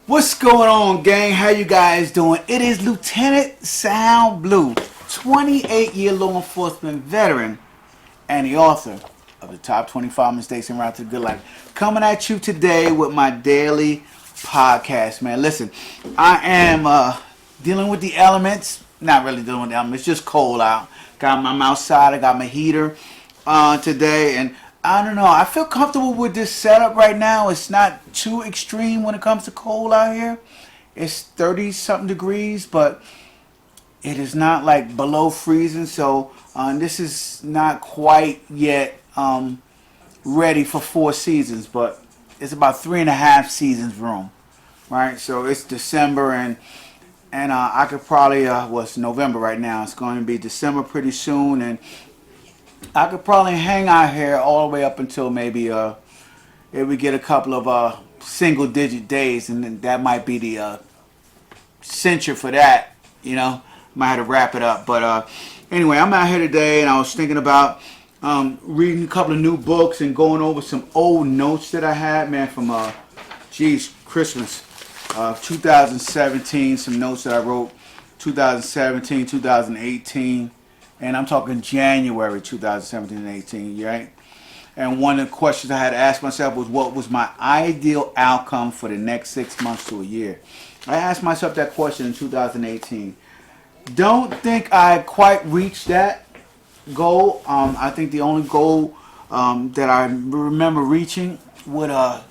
What's going on, gang? How you guys doing? It is Lieutenant Sound Blue, 28-year law enforcement veteran and the author of the top 25 mistakes en route to the good life. Coming at you today with my daily podcast, man. Listen, I am dealing with the elements. Not really dealing with the elements. It's just cold out. I'm outside. I got my heater today, and I don't know. I feel comfortable with this setup right now. It's not too extreme when it comes to cold out here. It's 30 something degrees, but it is not like below freezing. So this is not quite yet ready for 4 seasons, but it's about 3.5 seasons room, right? So it's December, and I could probably it's November right now. It's going to be December pretty soon, and I could probably hang out here all the way up until maybe if we get a couple of single digit days, and then that might be the censure for that. Might have to wrap it up. But anyway, I'm out here today, and I was thinking about reading a couple of new books and going over some old notes that I had, man, from Christmas 2017. Some notes that I wrote 2017, 2018. And I'm talking January 2017 and 18, right? And one of the questions I had to ask myself was, what was my ideal outcome for the next 6 months to a year? I asked myself that question in 2018. Don't think I quite reached that goal. I think the only goal that I remember reaching with a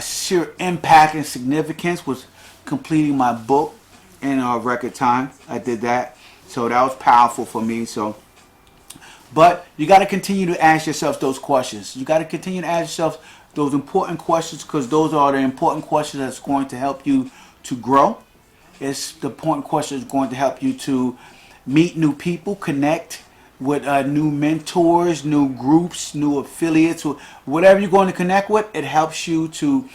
sheer impact and significance was completing my book in a record time. I did that. So that was powerful for me. But you got to continue to ask yourself those questions. You got to continue to ask yourself those important questions, because those are the important questions that's going to help you to grow. It's the important questions going to help you to meet new people, connect with new mentors, new groups, new affiliates, whatever you're going to connect with. It helps you to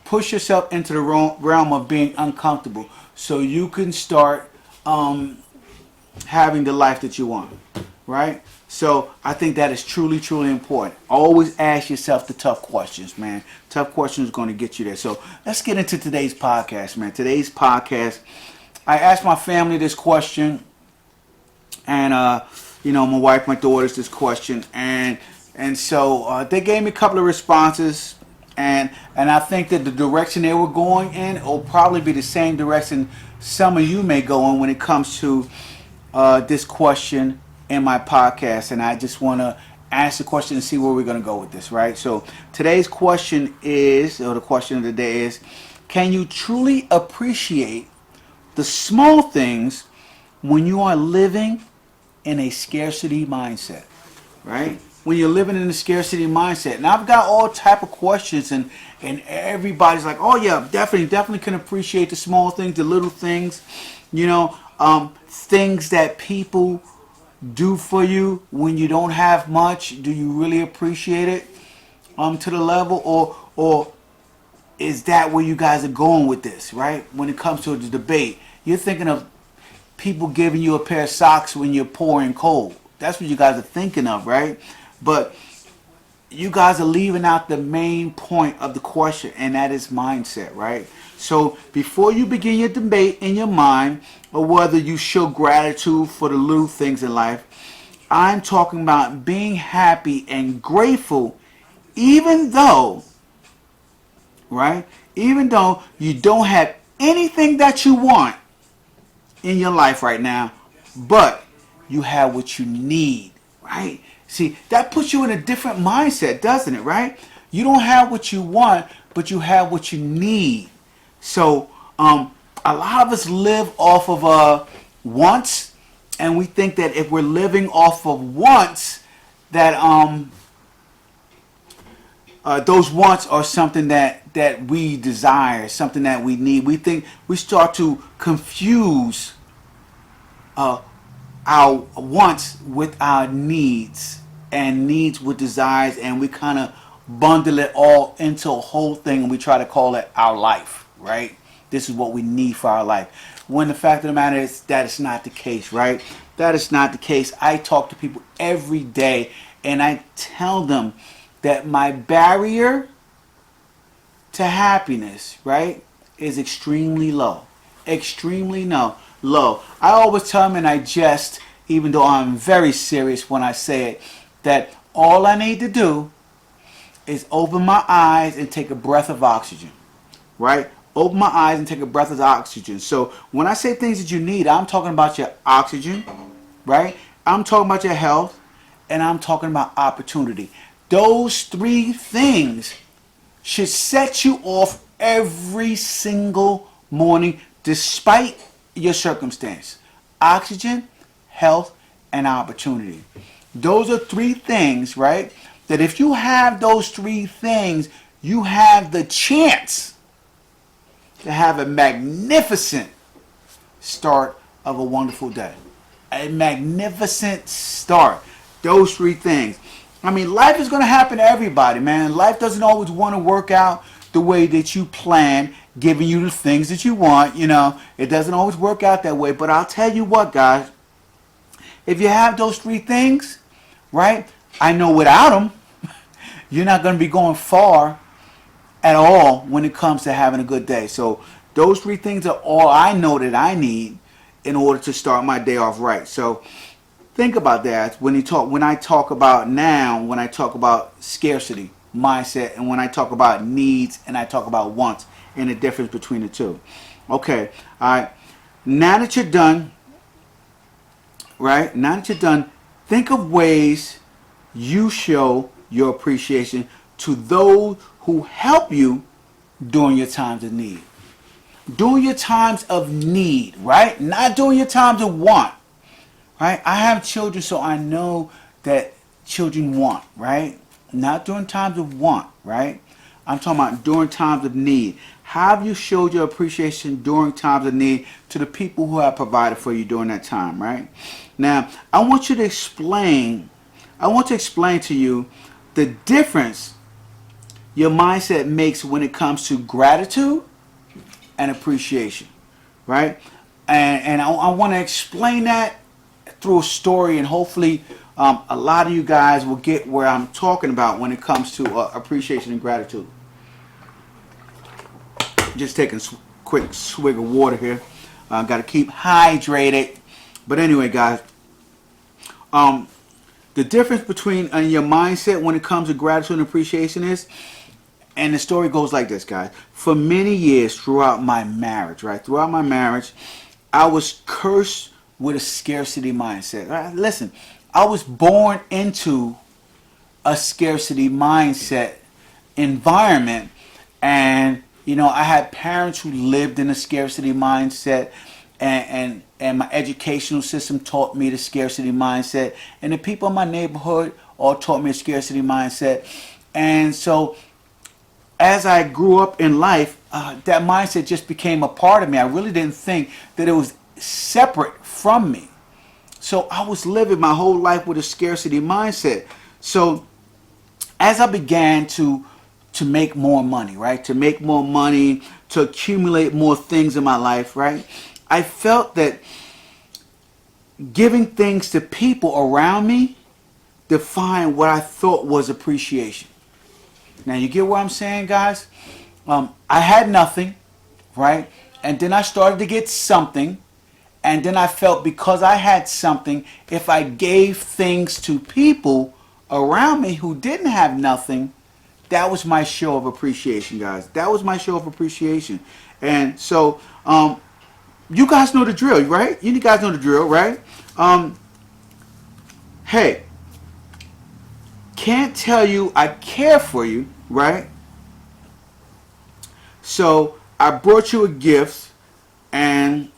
push yourself into the realm of being uncomfortable, so you can start having the life that you want, right? So I think that is truly, truly important. Always ask yourself the tough questions, man. Tough questions are going to get you there. So let's get into today's podcast, man. Today's podcast, I asked my family this question, and my wife, my daughters, this question, and so they gave me a couple of responses, and I think that the direction they were going in will probably be the same direction some of you may go in when it comes to this question in my podcast. And I just want to ask the question and see where we're going to go with this, right? So today's question is, or the question of the day is, can you truly appreciate the small things when you are living in a scarcity mindset, right? When you're living in a scarcity mindset. And I've got all type of questions, and everybody's like, oh yeah, definitely can appreciate the small things, the little things, things that people do for you when you don't have much. Do you really appreciate it to the level, or is that where you guys are going with this, right? When it comes to the debate, you're thinking of people giving you a pair of socks when you're pouring cold. That's what you guys are thinking of, right? But you guys are leaving out the main point of the question, and that is mindset, right? So before you begin your debate in your mind, or whether you show gratitude for the little things in life, I'm talking about being happy and grateful, even though, right? Even though you don't have anything that you want in your life right now, but you have what you need, right? See, that puts you in a different mindset, doesn't it, right? You don't have what you want, but you have what you need. So a lot of us live off of wants, and we think that if we're living off of wants, that those wants are something that we desire, something that we need. We start to confuse our wants with our needs, and needs with desires, and we kind of bundle it all into a whole thing, and we try to call it our life, right? This is what we need for our life. When the fact of the matter is that it's not the case, right? That is not the case. I talk to people every day, and I tell them that my barrier to happiness, right, is extremely low. Extremely low. I always tell them, and I jest, even though I'm very serious when I say it, that all I need to do is open my eyes and take a breath of oxygen. Right? Open my eyes and take a breath of oxygen. So when I say things that you need, I'm talking about your oxygen, right? I'm talking about your health, and I'm talking about opportunity. Those three things should set you off every single morning despite your circumstance. Oxygen, health, and opportunity. Those are three things, right? That if you have those three things, you have the chance to have a magnificent start of a wonderful day. A magnificent start. Those three things. I mean, life is going to happen to everybody, man. Life doesn't always want to work out the way that you plan, giving you the things that you want. You know, it doesn't always work out that way. But I'll tell you what, guys. If you have those three things, right, I know without them, you're not going to be going far at all when it comes to having a good day. So those three things are all I know that I need in order to start my day off right. So think about that when I talk about scarcity mindset, and when I talk about needs and I talk about wants, and the difference between the two. Okay, all right. Now that you're done, right? Now that you're done, think of ways you show your appreciation to those who help you during your times of need. During your times of need, right? Not during your times of want, right? I have children, so I know that children want, right? Not during times of want, right? I'm talking about during times of need. How have you showed your appreciation during times of need to the people who have provided for you during that time, right? Now, I want to explain to you the difference your mindset makes when it comes to gratitude and appreciation, right? And I want to explain that through a story, and hopefully a lot of you guys will get where I'm talking about when it comes to appreciation and gratitude. Just taking a quick swig of water here. Got to keep hydrated. But anyway, guys, the difference between your mindset when it comes to gratitude and appreciation is, and the story goes like this, guys. For many years throughout my marriage, right? Throughout my marriage, I was cursed with a scarcity mindset. Right? Listen, I was born into a scarcity mindset environment, and you know, I had parents who lived in a scarcity mindset, and my educational system taught me the scarcity mindset, and the people in my neighborhood all taught me a scarcity mindset. And so as I grew up in life, that mindset just became a part of me. I really didn't think that it was separate from me. So I was living my whole life with a scarcity mindset. So as I began to make more money, right? To make more money, to accumulate more things in my life, right? I felt that giving things to people around me defined what I thought was appreciation. Now you get what I'm saying, guys? I had nothing, right? And then I started to get something. And then I felt because I had something, if I gave things to people around me who didn't have nothing, that was my show of appreciation, guys. That was my show of appreciation. And so, you guys know the drill, right? You guys know the drill, right? Hey, can't tell you I care for you, right? So I brought you a gift, and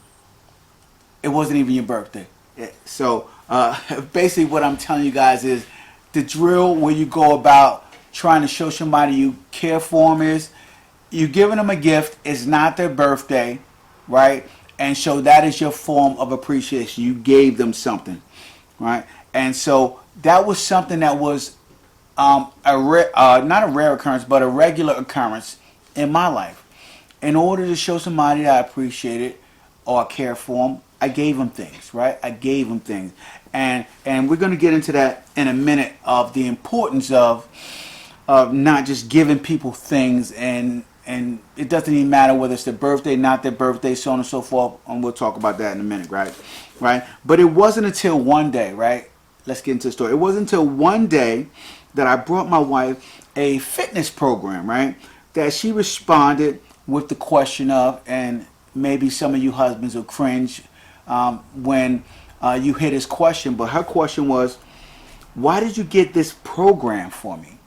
it wasn't even your birthday. So basically what I'm telling you guys is the drill where you go about trying to show somebody you care for them is you giving them a gift. It's not their birthday, right? And so that is your form of appreciation. You gave them something, right? And so that was something that was not a rare occurrence, but a regular occurrence in my life. In order to show somebody that I appreciate it or I care for them, I gave them things, right? I gave them things. And we're going to get into that in a minute, of the importance of not just giving people things and and it doesn't even matter whether it's their birthday, not their birthday, so on and so forth. And we'll talk about that in a minute, right? Right? But it wasn't until one day, right? Let's get into the story. It wasn't until one day that I brought my wife a fitness program, right? That she responded with the question of, and maybe some of you husbands will cringe when you hear this question, but her question was, why did you get this program for me?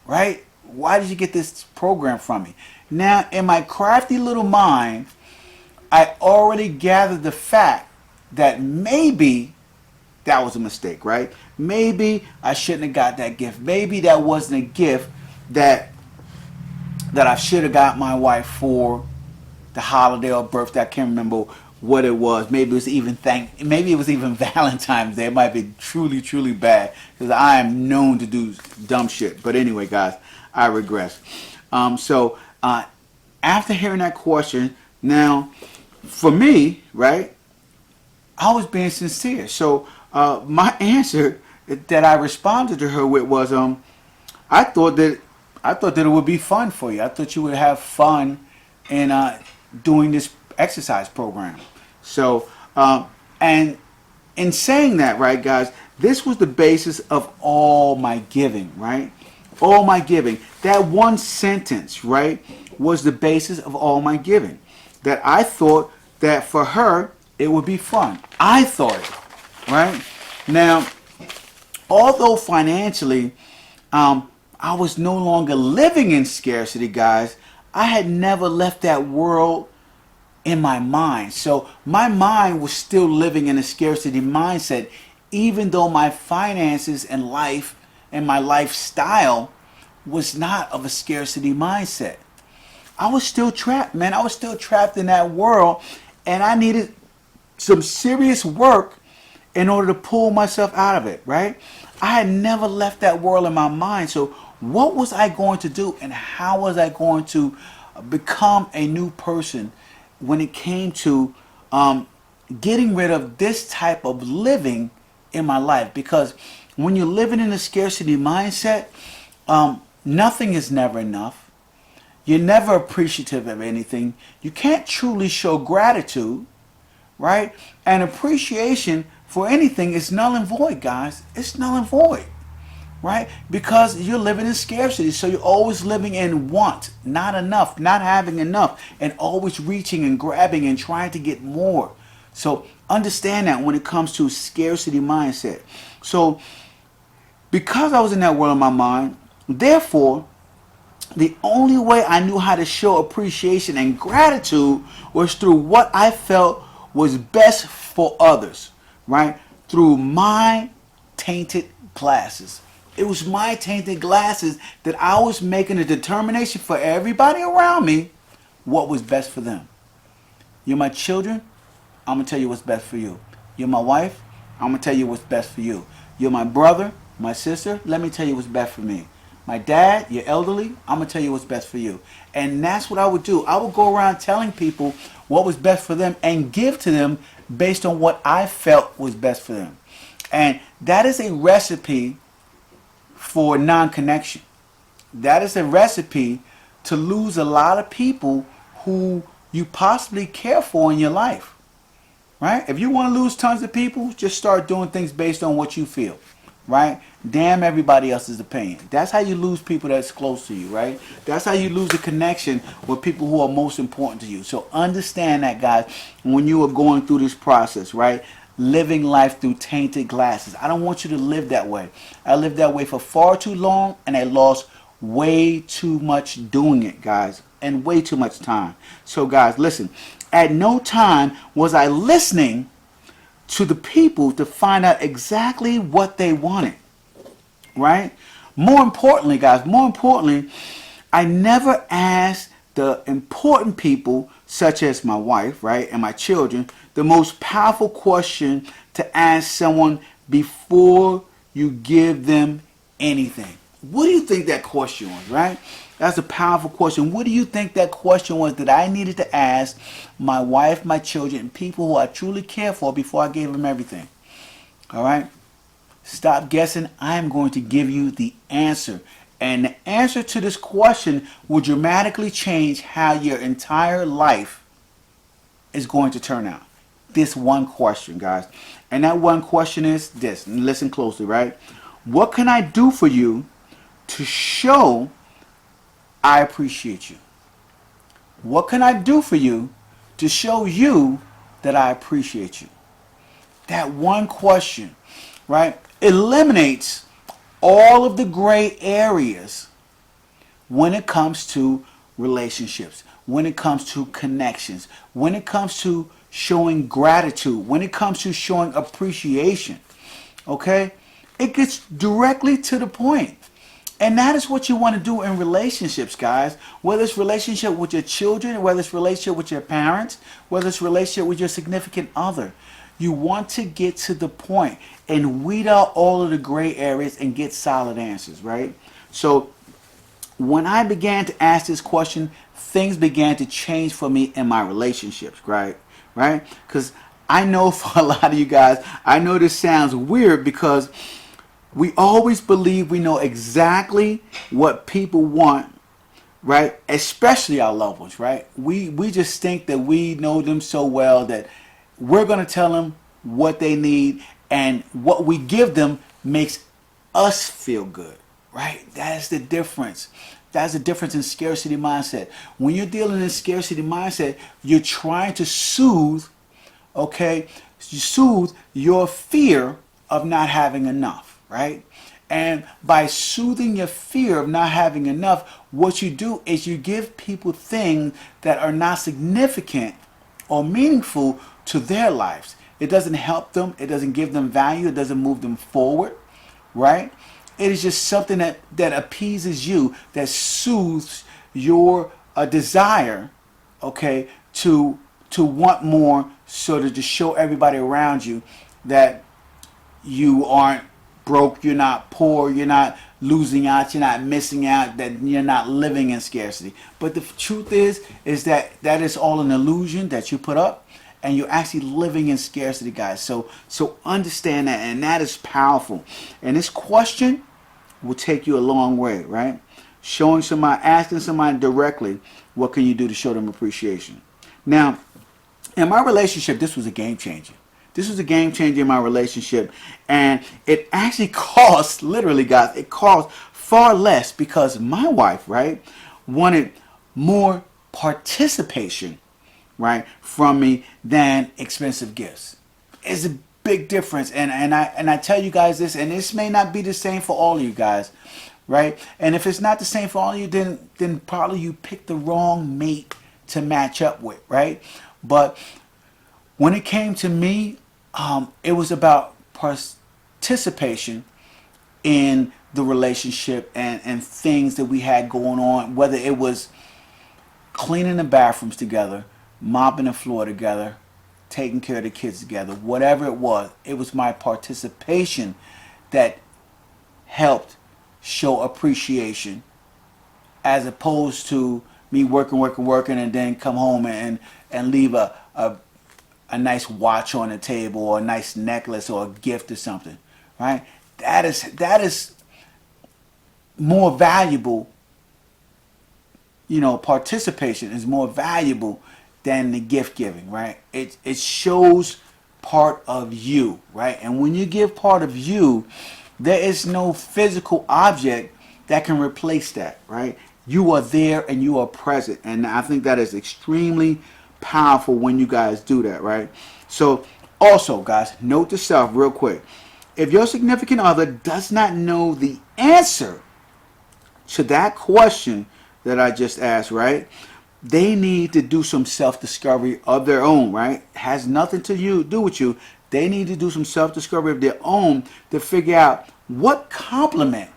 Right? Why did you get this program from me? Now, in my crafty little mind, I already gathered the fact that maybe that was a mistake, right? Maybe I shouldn't have got that gift. Maybe that wasn't a gift that I should have got my wife for the holiday or birthday. I can't remember what it was. Maybe it was even Valentine's Day. It might be truly, truly bad because I am known to do dumb shit. But anyway, guys, I regress. So after hearing that question, now for me, right, I was being sincere. So my answer that I responded to her with was, I thought that it would be fun for you. I thought you would have fun in doing this exercise program. So, and in saying that, right, guys, this was the basis of all my giving, right? All my giving. That one sentence, right, was the basis of all my giving. That I thought that for her, it would be fun. I thought it, right? Now, although financially, I was no longer living in scarcity, guys, I had never left that world in my mind. So my mind was still living in a scarcity mindset, even though my finances and life and my lifestyle was not of a scarcity mindset. I was still trapped, man. I was still trapped in that world, and I needed some serious work in order to pull myself out of it, right? I had never left that world in my mind. So what was I going to do, and how was I going to become a new person when it came to getting rid of this type of living in my life? Because when you're living in a scarcity mindset, nothing is never enough. You're never appreciative of anything. You can't truly show gratitude, right? And appreciation for anything is null and void, guys. It's null and void, right? Because you're living in scarcity. So you're always living in want, not enough, not having enough, and always reaching and grabbing and trying to get more. So understand that when it comes to scarcity mindset. So because I was in that world in my mind, therefore, the only way I knew how to show appreciation and gratitude was through what I felt was best for others, right? Through my tainted glasses. It was my tainted glasses that I was making a determination for everybody around me what was best for them. You're my children, I'm going to tell you what's best for you. You're my wife, I'm going to tell you what's best for you. You're my brother, my sister, let me tell you what's best for me. My dad, you're elderly, I'm going to tell you what's best for you. And that's what I would do. I would go around telling people what was best for them and give to them based on what I felt was best for them. And that is a recipe for non-connection. That is a recipe to lose a lot of people who you possibly care for in your life. Right? If you want to lose tons of people, just start doing things based on what you feel. Right? Damn everybody else's opinion. That's how you lose people that's close to you, right? That's how you lose a connection with people who are most important to you. So understand that, guys, when you are going through this process, right? Living life through tainted glasses. I don't want you to live that way. I lived that way for far too long, and I lost way too much doing it, guys, and way too much time. So, guys, listen. At no time was I listening to the people to find out exactly what they wanted, right? More importantly, guys, I never asked the important people, such as my wife, right, and my children, the most powerful question to ask someone before you give them anything. What do you think that question was, right? That's a powerful question. What do you think that question was that I needed to ask my wife, my children, and people who I truly care for before I gave them everything? All right? Stop guessing. I am going to give you the answer. And the answer to this question will dramatically change how your entire life is going to turn out. This one question, guys. And that one question is this. And listen closely, right? What can I do for you to show I appreciate you? What can I do for you to show you that I appreciate you? That one question, right, eliminates all of the gray areas when it comes to relationships, when it comes to connections, when it comes to showing gratitude, when it comes to showing appreciation. Okay? It gets directly to the point. And that is what you want to do in relationships, guys. Whether it's relationship with your children, whether it's relationship with your parents, whether it's relationship with your significant other. You want to get to the point and weed out all of the gray areas and get solid answers, right? So when I began to ask this question, things began to change for me in my relationships, right? Right? Because I know for a lot of you guys, I know this sounds weird because we always believe we know exactly what people want, right? Especially our loved ones, right? We just think that we know them so well that we're going to tell them what they need, and what we give them makes us feel good, right? That is the difference. That's the difference in scarcity mindset. When you're dealing in scarcity mindset, you're trying to soothe, okay, soothe your fear of not having enough, right? And by soothing your fear of not having enough, what you do is you give people things that are not significant or meaningful to their lives. It doesn't help them. It doesn't give them value. It doesn't move them forward, right? It is just something that appeases you, that soothes your desire, okay, to want more, so to just show everybody around you that you aren't broke, you're not poor, you're not losing out, you're not missing out, that you're not living in scarcity. But the truth is that that is all an illusion that you put up, and you're actually living in scarcity, guys. So understand that, and that is powerful. And this question will take you a long way, right? Showing somebody, asking somebody directly, what can you do to show them appreciation? Now, in my relationship, this was a game changer. This was a game changer in my relationship, and it actually cost, literally, guys, it cost far less because my wife, right, wanted more participation, right, from me than expensive gifts. It's a big difference, and I tell you guys this, and this may not be the same for all of you guys, right? And if it's not the same for all of you, then probably you picked the wrong mate to match up with, right? But when it came to me, it was about participation in the relationship and things that we had going on, whether it was cleaning the bathrooms together, mopping the floor together, taking care of the kids together, whatever it was my participation that helped show appreciation, as opposed to me working and then come home and leave a nice watch on the table, or a nice necklace, or a gift or something, right? That is more valuable. You know, participation is more valuable than the gift giving, right? It shows part of you, right? And when you give part of you, there is no physical object that can replace that, right? You are there and you are present. And I think that is extremely powerful when you guys do that, right? So also, guys, note to self real quick. If your significant other does not know the answer to that question that I just asked, right, they need to do some self-discovery of their own, right? Has nothing to do with you. They need to do some self-discovery of their own to figure out what compliment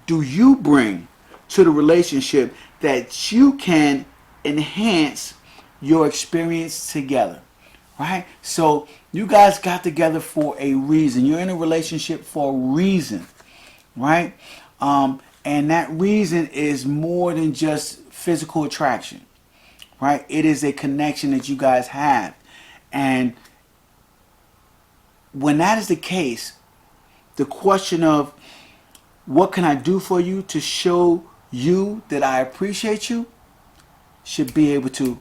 do you bring to the relationship that you can enhance your experience together, right? So you guys got together for a reason. You're in a relationship for a reason, right? And that reason is more than just physical attraction, right? It is a connection that you guys have. And when that is the case, the question of what can I do for you to show you that I appreciate you should be able to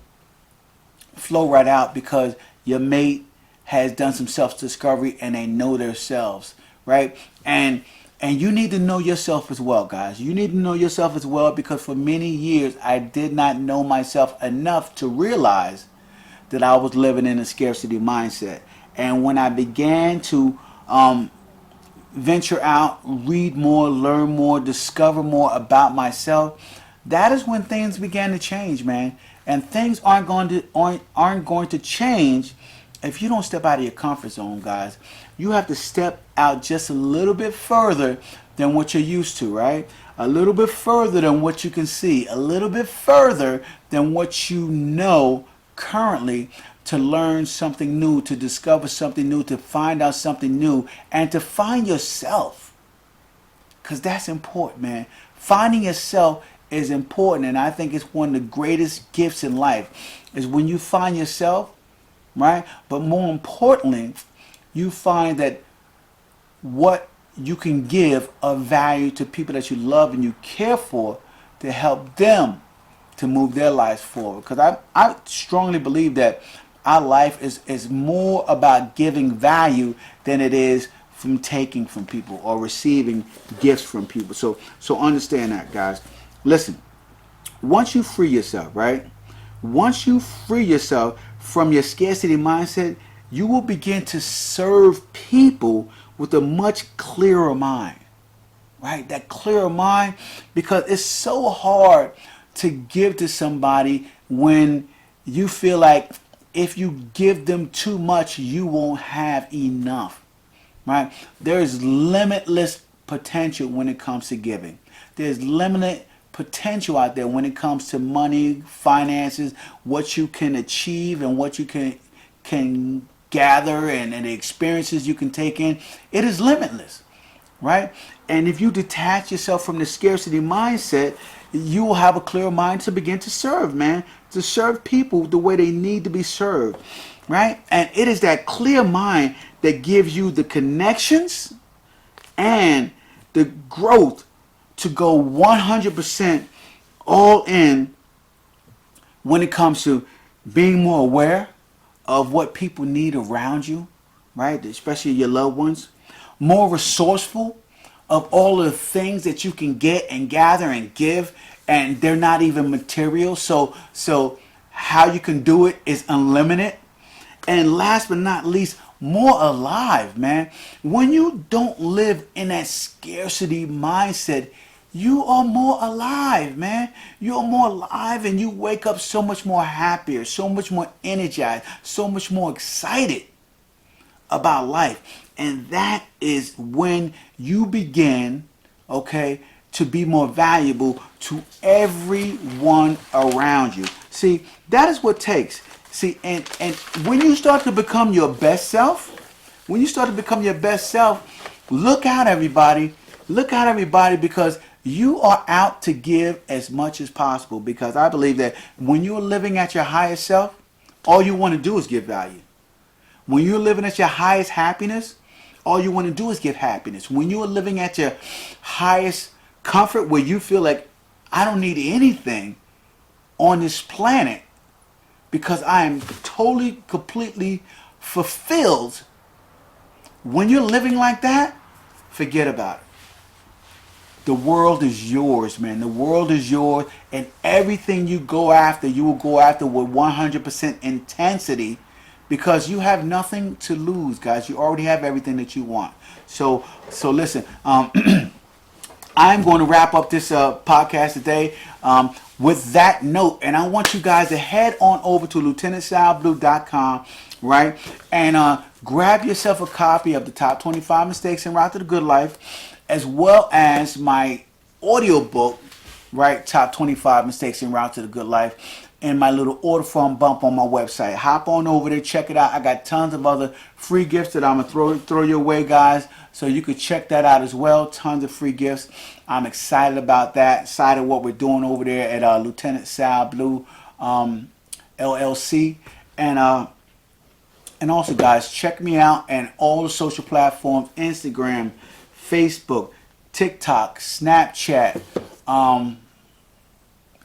flow right out because your mate has done some self-discovery and they know themselves, right? And you need to know yourself as well, guys. You need to know yourself as well because for many years I did not know myself enough to realize that I was living in a scarcity mindset. And when I began to venture out, read more, learn more, discover more about myself, that is when things began to change, man. And things aren't going to change if you don't step out of your comfort zone, guys. You have to step out just a little bit further than what you're used to, right? A little bit further than what you can see, a little bit further than what you know currently, to learn something new, to discover something new, to find out something new, and to find yourself. Because that's important, man. Finding yourself is important, and I think it's one of the greatest gifts in life is when you find yourself, right? But more importantly, you find that what you can give of value to people that you love and you care for to help them to move their lives forward. Because I strongly believe that our life is more about giving value than it is from taking from people or receiving gifts from people. So understand that, guys. Listen, once you free yourself, right? Once you free yourself from your scarcity mindset, you will begin to serve people with a much clearer mind, right? That clearer mind, because it's so hard to give to somebody when you feel like if you give them too much, you won't have enough, right? There is limitless potential when it comes to giving. There's limited potential out there when it comes to money, finances, what you can achieve and what you can gather and the experiences you can take in. It is limitless, right? And if you detach yourself from the scarcity mindset, you will have a clear mind to begin to serve, man. To serve people the way they need to be served, right? And it is that clear mind that gives you the connections and the growth to go 100% all in when it comes to being more aware of what people need around you, right? Especially your loved ones. More resourceful of all of the things that you can get and gather and give, and they're not even material. So how you can do it is unlimited. And last but not least, more alive, man. When you don't live in that scarcity mindset, you are more alive, man. You're more alive and you wake up so much more happier, so much more energized, so much more excited about life. And that is when you begin, okay, to be more valuable to everyone around you. See, that is what it takes. See, and when you start to become your best self, look out, everybody. Look out, everybody, because you are out to give as much as possible. Because I believe that when you're living at your highest self, all you want to do is give value. When you're living at your highest happiness, all you want to do is give happiness. When you're living at your highest comfort, where you feel like I don't need anything on this planet because I am totally, completely fulfilled. When you're living like that, forget about it. The world is yours, man. The world is yours, and everything you go after, you will go after with 100% intensity because you have nothing to lose, guys. You already have everything that you want. So listen, I'm going to wrap up this podcast today with that note, and I want you guys to head on over to lieutenantsalblue.com, right, and grab yourself a copy of the Top 25 Mistakes en Route to the Good Life, as well as my audiobook, right, Top 25 Mistakes en Route to the Good Life, and my little order form bump on my website. Hop on over there, check it out. I got tons of other free gifts that I'm going to throw your way, guys, so you could check that out as well. Tons of free gifts. I'm excited about that. Excited what we're doing over there at Lieutenant Sal Blue LLC. And also, guys, check me out and all the social platforms, Instagram, Facebook, TikTok, Snapchat,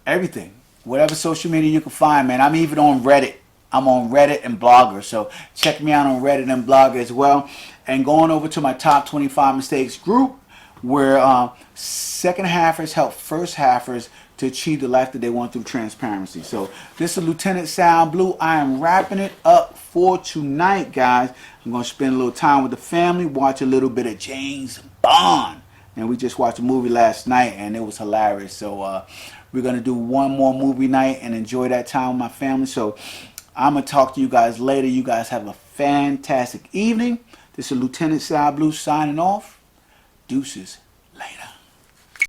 everything. Whatever social media you can find, man. I'm even on Reddit. I'm on Reddit and Blogger. So check me out on Reddit and Blogger as well. And going over to my top 25 mistakes group, where second halfers help first halfers to achieve the life that they want through transparency. So this is Lieutenant Sound Blue. I am wrapping it up for tonight, guys. I'm going to spend a little time with the family, watch a little bit of James Bond. And we just watched a movie last night, and it was hilarious. So we're going to do one more movie night and enjoy that time with my family. So I'm going to talk to you guys later. You guys have a fantastic evening. This is Lieutenant Sound Blue signing off. Deuces. Later.